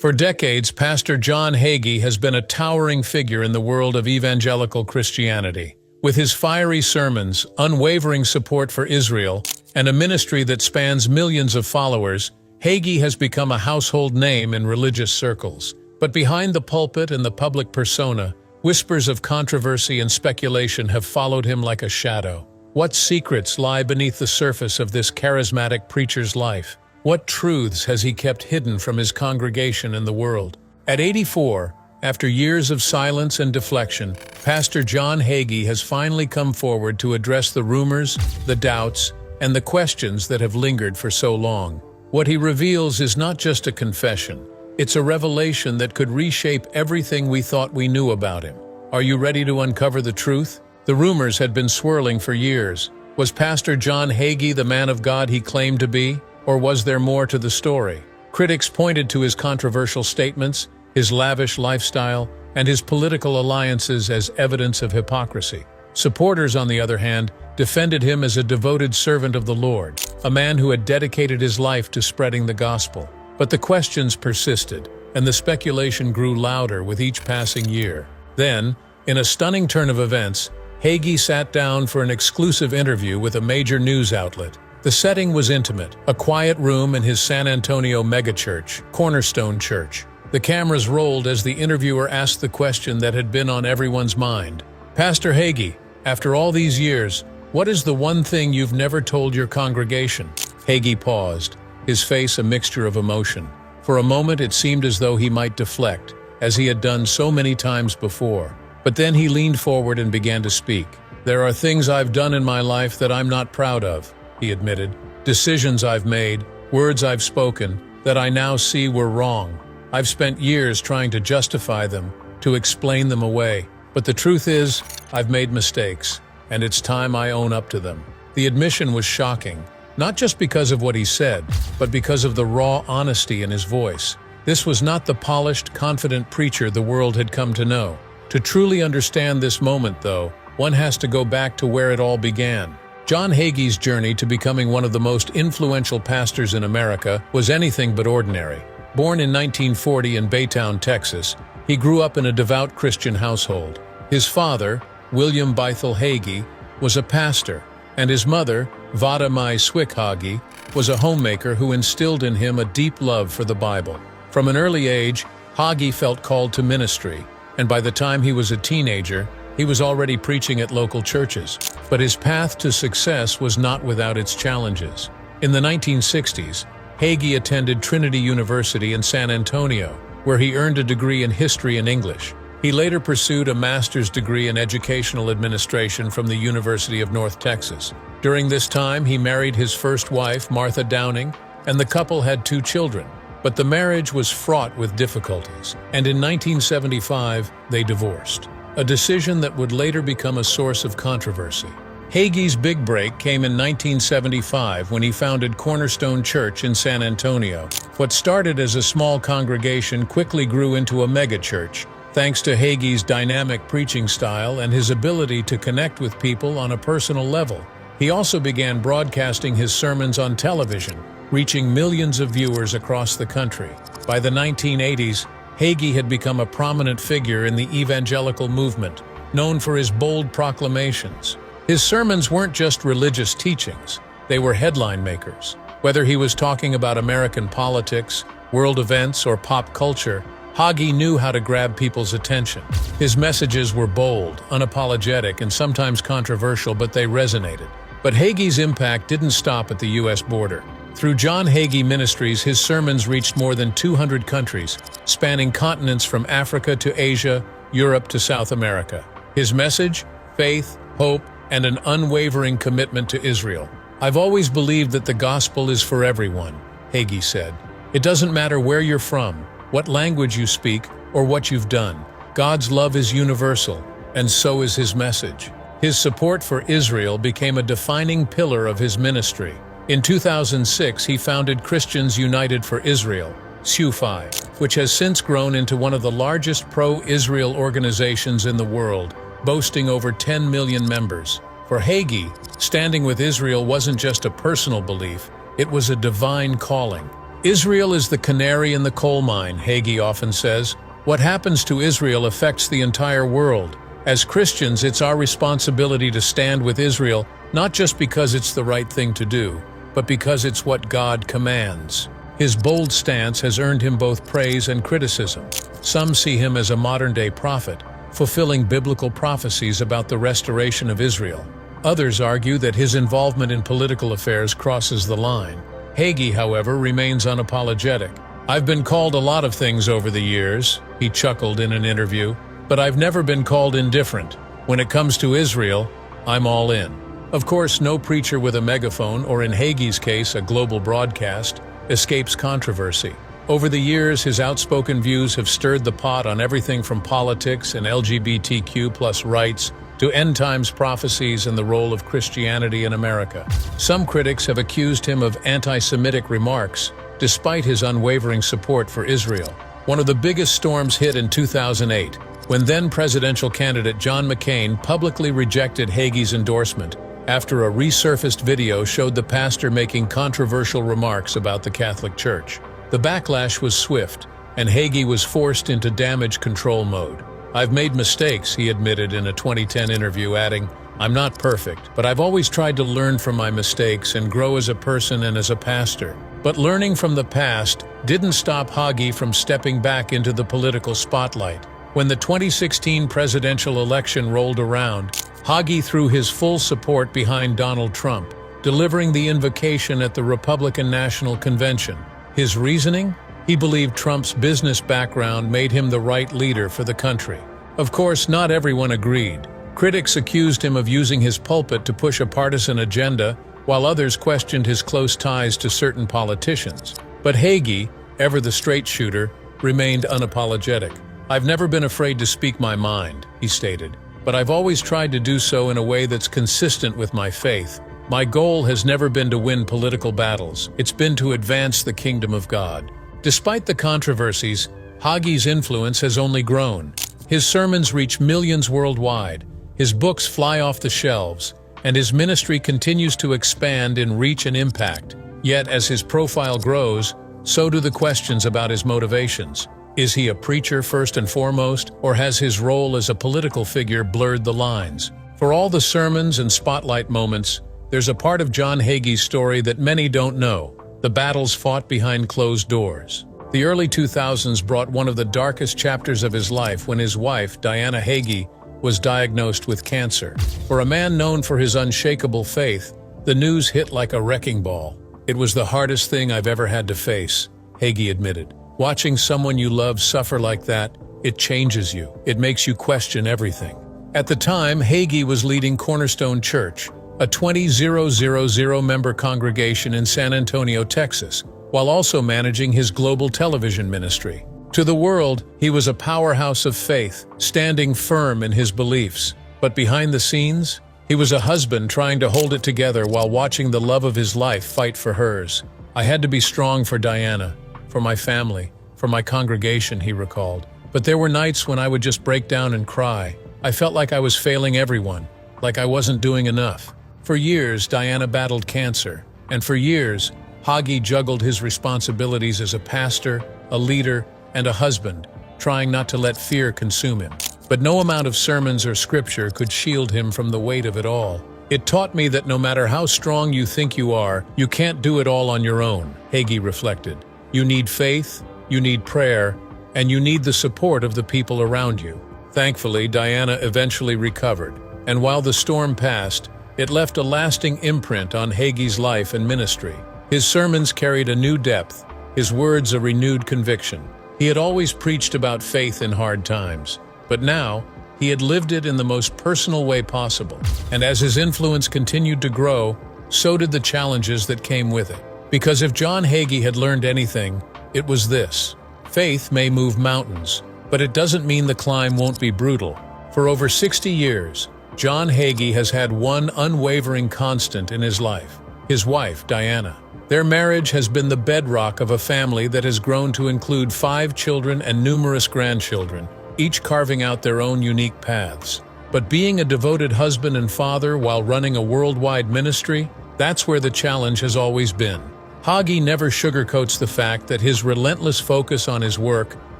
For decades, Pastor John Hagee has been a towering figure in the world of evangelical Christianity. With his fiery sermons, unwavering support for Israel, and a ministry that spans millions of followers, Hagee has become a household name in religious circles. But behind the pulpit and the public persona, whispers of controversy and speculation have followed him like a shadow. What secrets lie beneath the surface of this charismatic preacher's life? What truths has he kept hidden from his congregation and the world? At 84, after years of silence and deflection, Pastor John Hagee has finally come forward to address the rumors, the doubts, and the questions that have lingered for so long. What he reveals is not just a confession. It's a revelation that could reshape everything we thought we knew about him. Are you ready to uncover the truth? The rumors had been swirling for years. Was Pastor John Hagee the man of God he claimed to be? Or was there more to the story? Critics pointed to his controversial statements, his lavish lifestyle, and his political alliances as evidence of hypocrisy. Supporters, on the other hand, defended him as a devoted servant of the Lord, a man who had dedicated his life to spreading the gospel. But the questions persisted, and the speculation grew louder with each passing year. Then, in a stunning turn of events, Hagee sat down for an exclusive interview with a major news outlet. The setting was intimate, a quiet room in his San Antonio megachurch, Cornerstone Church. The cameras rolled as the interviewer asked the question that had been on everyone's mind. Pastor Hagee, after all these years, what is the one thing you've never told your congregation? Hagee paused, his face a mixture of emotion. For a moment it seemed as though he might deflect, as he had done so many times before. But then he leaned forward and began to speak. There are things I've done in my life that I'm not proud of, he admitted. Decisions I've made, words I've spoken, that I now see were wrong. I've spent years trying to justify them, to explain them away. But the truth is, I've made mistakes, and it's time I own up to them. The admission was shocking, not just because of what he said, but because of the raw honesty in his voice. This was not the polished, confident preacher the world had come to know. To truly understand this moment, though, one has to go back to where it all began. John Hagee's journey to becoming one of the most influential pastors in America was anything but ordinary. Born in 1940 in Baytown, Texas, he grew up in a devout Christian household. His father, William Bethel Hagee, was a pastor, and his mother, Vada Mai Swick Hagee, was a homemaker who instilled in him a deep love for the Bible. From an early age, Hagee felt called to ministry, and by the time he was a teenager, he was already preaching at local churches. But his path to success was not without its challenges. In the 1960s, Hagee attended Trinity University in San Antonio, where he earned a degree in history and English. He later pursued a master's degree in educational administration from the University of North Texas. During this time, he married his first wife, Martha Downing, and the couple had 2 children. But the marriage was fraught with difficulties, and in 1975, they divorced, a decision that would later become a source of controversy. Hagee's big break came in 1975 when he founded Cornerstone Church in San Antonio. What started as a small congregation quickly grew into a megachurch, thanks to Hagee's dynamic preaching style and his ability to connect with people on a personal level. He also began broadcasting his sermons on television, reaching millions of viewers across the country. By the 1980s, Hagee had become a prominent figure in the evangelical movement, known for his bold proclamations. His sermons weren't just religious teachings, they were headline makers. Whether he was talking about American politics, world events, or pop culture, Hagee knew how to grab people's attention. His messages were bold, unapologetic, and sometimes controversial, but they resonated. But Hagee's impact didn't stop at the U.S. border. Through John Hagee Ministries, his sermons reached more than 200 countries, spanning continents from Africa to Asia, Europe to South America. His message? Faith, hope, and an unwavering commitment to Israel. I've always believed that the gospel is for everyone, Hagee said. It doesn't matter where you're from, what language you speak, or what you've done. God's love is universal, and so is his message. His support for Israel became a defining pillar of his ministry. In 2006, he founded Christians United for Israel, SUFI, which has since grown into one of the largest pro-Israel organizations in the world, boasting over 10 million members. For Hagee, standing with Israel wasn't just a personal belief, it was a divine calling. Israel is the canary in the coal mine, Hagee often says. What happens to Israel affects the entire world. As Christians, it's our responsibility to stand with Israel, not just because it's the right thing to do, but because it's what God commands. His bold stance has earned him both praise and criticism. Some see him as a modern-day prophet, fulfilling biblical prophecies about the restoration of Israel. Others argue that his involvement in political affairs crosses the line. Hagee, however, remains unapologetic. "I've been called a lot of things over the years," he chuckled in an interview, "but I've never been called indifferent. When it comes to Israel, I'm all in." Of course, no preacher with a megaphone, or in Hagee's case, a global broadcast, escapes controversy. Over the years, his outspoken views have stirred the pot on everything from politics and LGBTQ+ rights to end-times prophecies and the role of Christianity in America. Some critics have accused him of anti-Semitic remarks, despite his unwavering support for Israel. One of the biggest storms hit in 2008, when then-presidential candidate John McCain publicly rejected Hagee's endorsement after a resurfaced video showed the pastor making controversial remarks about the Catholic Church. The backlash was swift, and Hagee was forced into damage control mode. "I've made mistakes," he admitted in a 2010 interview, adding, "I'm not perfect, but I've always tried to learn from my mistakes and grow as a person and as a pastor." But learning from the past didn't stop Hagee from stepping back into the political spotlight. When the 2016 presidential election rolled around, Hagee threw his full support behind Donald Trump, delivering the invocation at the Republican National Convention. His reasoning? He believed Trump's business background made him the right leader for the country. Of course, not everyone agreed. Critics accused him of using his pulpit to push a partisan agenda, while others questioned his close ties to certain politicians. But Hagee, ever the straight shooter, remained unapologetic. "I've never been afraid to speak my mind," he stated, "but I've always tried to do so in a way that's consistent with my faith. My goal has never been to win political battles. It's been to advance the kingdom of God." Despite the controversies, Hagee's influence has only grown. His sermons reach millions worldwide, his books fly off the shelves, and his ministry continues to expand in reach and impact. Yet, as his profile grows, so do the questions about his motivations. Is he a preacher first and foremost, or has his role as a political figure blurred the lines? For all the sermons and spotlight moments, there's a part of John Hagee's story that many don't know: the battles fought behind closed doors. The early 2000s brought one of the darkest chapters of his life when his wife, Diana Hagee, was diagnosed with cancer. For a man known for his unshakable faith, the news hit like a wrecking ball. "It was the hardest thing I've ever had to face," Hagee admitted. "Watching someone you love suffer like that, it changes you. It makes you question everything." At the time, Hagee was leading Cornerstone Church, a 20,000-member congregation in San Antonio, Texas, while also managing his global television ministry. To the world, he was a powerhouse of faith, standing firm in his beliefs. But behind the scenes, he was a husband trying to hold it together while watching the love of his life fight for hers. "I had to be strong for Diana, for my family, for my congregation," he recalled. "But there were nights when I would just break down and cry. I felt like I was failing everyone, like I wasn't doing enough." For years, Diana battled cancer, and for years, Hagee juggled his responsibilities as a pastor, a leader, and a husband, trying not to let fear consume him. But no amount of sermons or scripture could shield him from the weight of it all. "It taught me that no matter how strong you think you are, you can't do it all on your own," Hagee reflected. "You need faith, you need prayer, and you need the support of the people around you." Thankfully, Diana eventually recovered, and while the storm passed, it left a lasting imprint on Hagee's life and ministry. His sermons carried a new depth, his words a renewed conviction. He had always preached about faith in hard times, but now he had lived it in the most personal way possible. And as his influence continued to grow, so did the challenges that came with it. Because if John Hagee had learned anything, it was this: faith may move mountains, but it doesn't mean the climb won't be brutal. For over 60 years, John Hagee has had one unwavering constant in his life: his wife, Diana. Their marriage has been the bedrock of a family that has grown to include 5 children and numerous grandchildren, each carving out their own unique paths. But being a devoted husband and father while running a worldwide ministry, that's where the challenge has always been. Hagee never sugarcoats the fact that his relentless focus on his work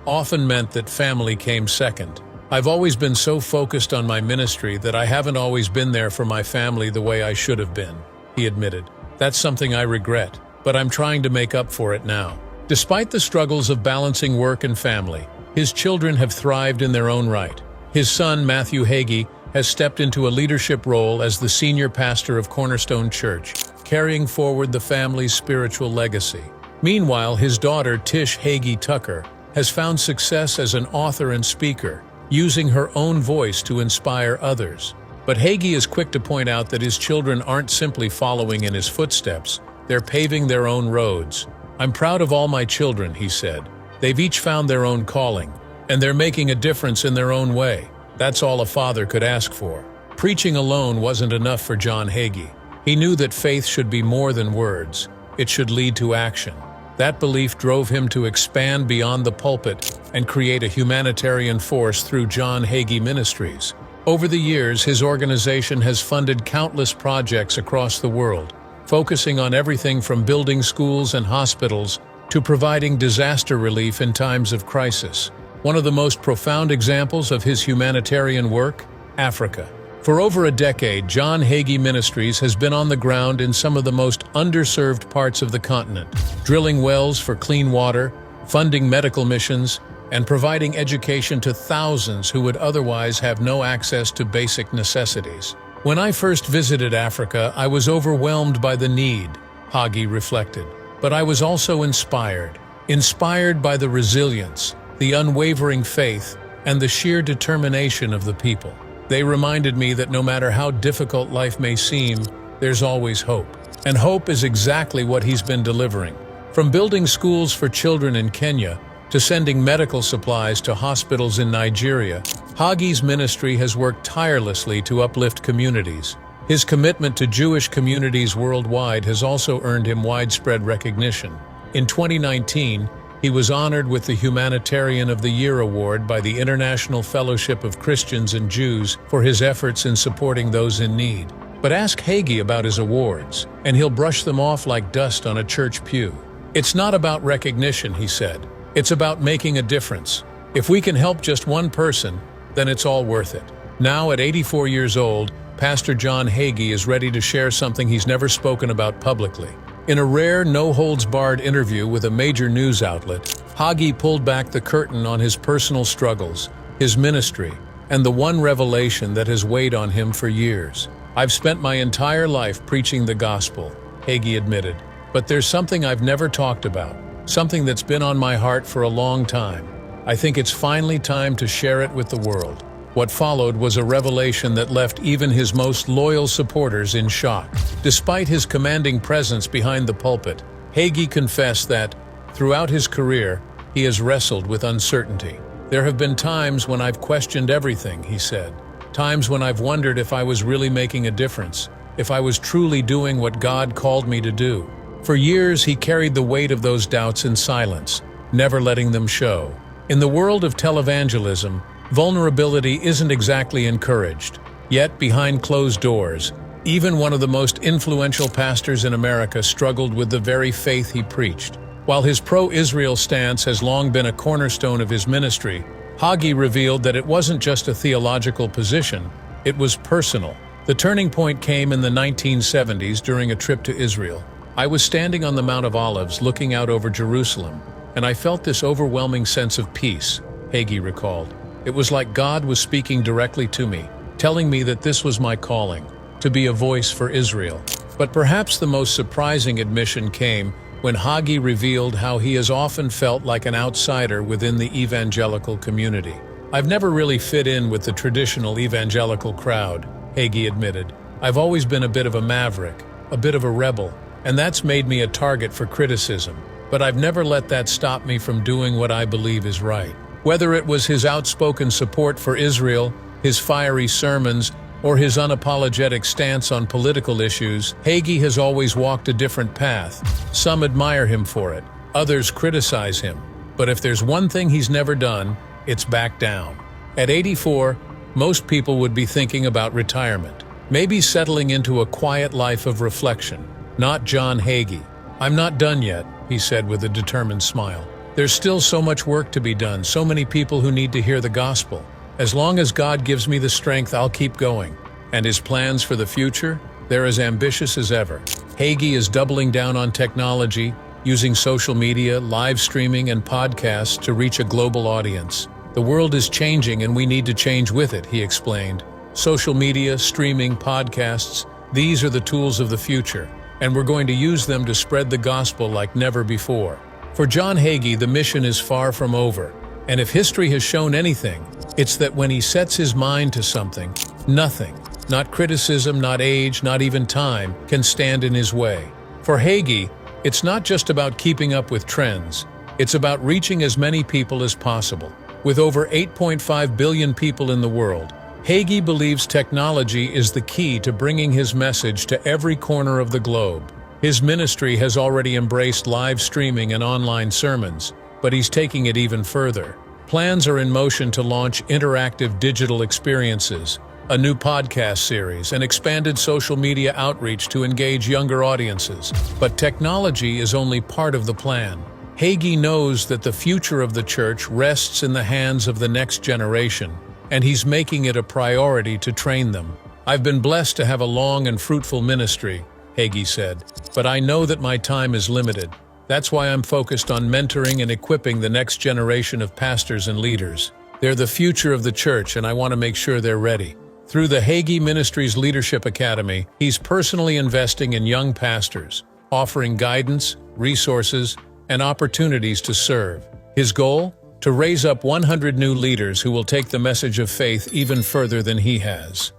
often meant that family came second. "I've always been so focused on my ministry that I haven't always been there for my family the way I should have been," he admitted. "That's something I regret, but I'm trying to make up for it now." Despite the struggles of balancing work and family, his children have thrived in their own right. His son, Pastor Hagee, has stepped into a leadership role as the senior pastor of Cornerstone Church, carrying forward the family's spiritual legacy. Meanwhile, his daughter, Tish Hagee Tucker, has found success as an author and speaker, using her own voice to inspire others. But Hagee is quick to point out that his children aren't simply following in his footsteps, they're paving their own roads. "I'm proud of all my children," he said. "They've each found their own calling, and they're making a difference in their own way. That's all a father could ask for." Preaching alone wasn't enough for John Hagee. He knew that faith should be more than words. It should lead to action. That belief drove him to expand beyond the pulpit and create a humanitarian force through John Hagee Ministries. Over the years, his organization has funded countless projects across the world, focusing on everything from building schools and hospitals to providing disaster relief in times of crisis. One of the most profound examples of his humanitarian work, Africa. For over a decade, John Hagee Ministries has been on the ground in some of the most underserved parts of the continent, drilling wells for clean water, funding medical missions, and providing education to thousands who would otherwise have no access to basic necessities. "When I first visited Africa, I was overwhelmed by the need," Hagee reflected. "But I was also inspired by the resilience, the unwavering faith, and the sheer determination of the people. They reminded me that no matter how difficult life may seem, there's always hope." And hope is exactly what he's been delivering. From building schools for children in Kenya to sending medical supplies to hospitals in Nigeria, Hagee's ministry has worked tirelessly to uplift communities. His commitment to Jewish communities worldwide has also earned him widespread recognition. In 2019, he was honored with the Humanitarian of the Year award by the International Fellowship of Christians and Jews for his efforts in supporting those in need. But ask Hagee about his awards, and he'll brush them off like dust on a church pew. "It's not about recognition," he said. "It's about making a difference. If we can help just one person, then it's all worth it." Now, at 84 years old, Pastor John Hagee is ready to share something he's never spoken about publicly. In a rare, no-holds-barred interview with a major news outlet, Hagee pulled back the curtain on his personal struggles, his ministry, and the one revelation that has weighed on him for years. "I've spent my entire life preaching the gospel," Hagee admitted, "but there's something I've never talked about, something that's been on my heart for a long time. I think it's finally time to share it with the world." What followed was a revelation that left even his most loyal supporters in shock. Despite his commanding presence behind the pulpit, Hagee confessed that, throughout his career, he has wrestled with uncertainty. "There have been times when I've questioned everything," he said. "Times when I've wondered if I was really making a difference, if I was truly doing what God called me to do." For years, he carried the weight of those doubts in silence, never letting them show. In the world of televangelism, vulnerability isn't exactly encouraged. Yet, behind closed doors, even one of the most influential pastors in America struggled with the very faith he preached. While his pro-Israel stance has long been a cornerstone of his ministry, Hagee revealed that it wasn't just a theological position, it was personal. The turning point came in the 1970s during a trip to Israel. "I was standing on the Mount of Olives looking out over Jerusalem, and I felt this overwhelming sense of peace," Hagee recalled. "It was like God was speaking directly to me, telling me that this was my calling, to be a voice for Israel." But perhaps the most surprising admission came when Hagee revealed how he has often felt like an outsider within the evangelical community. "I've never really fit in with the traditional evangelical crowd," Hagee admitted. "I've always been a bit of a maverick, a bit of a rebel, and that's made me a target for criticism. But I've never let that stop me from doing what I believe is right." Whether it was his outspoken support for Israel, his fiery sermons, or his unapologetic stance on political issues, Hagee has always walked a different path. Some admire him for it, others criticize him. But if there's one thing he's never done, it's back down. At 84, most people would be thinking about retirement, maybe settling into a quiet life of reflection. Not John Hagee. "I'm not done yet," he said with a determined smile. "There's still so much work to be done, so many people who need to hear the gospel. As long as God gives me the strength, I'll keep going." And his plans for the future? They're as ambitious as ever. Hagee is doubling down on technology, using social media, live streaming, and podcasts to reach a global audience. "The world is changing and we need to change with it," he explained. "Social media, streaming, podcasts, these are the tools of the future, and we're going to use them to spread the gospel like never before." For John Hagee, the mission is far from over, and if history has shown anything, it's that when he sets his mind to something, nothing, not criticism, not age, not even time, can stand in his way. For Hagee, it's not just about keeping up with trends, it's about reaching as many people as possible. With over 8.5 billion people in the world, Hagee believes technology is the key to bringing his message to every corner of the globe. His ministry has already embraced live streaming and online sermons, but he's taking it even further. Plans are in motion to launch interactive digital experiences, a new podcast series, and expanded social media outreach to engage younger audiences. But technology is only part of the plan. Hagee knows that the future of the church rests in the hands of the next generation, and he's making it a priority to train them. "I've been blessed to have a long and fruitful ministry," Hagee said, "but I know that my time is limited. That's why I'm focused on mentoring and equipping the next generation of pastors and leaders. They're the future of the church, and I want to make sure they're ready." Through the Hagee Ministries Leadership Academy, he's personally investing in young pastors, offering guidance, resources, and opportunities to serve. His goal? To raise up 100 new leaders who will take the message of faith even further than he has.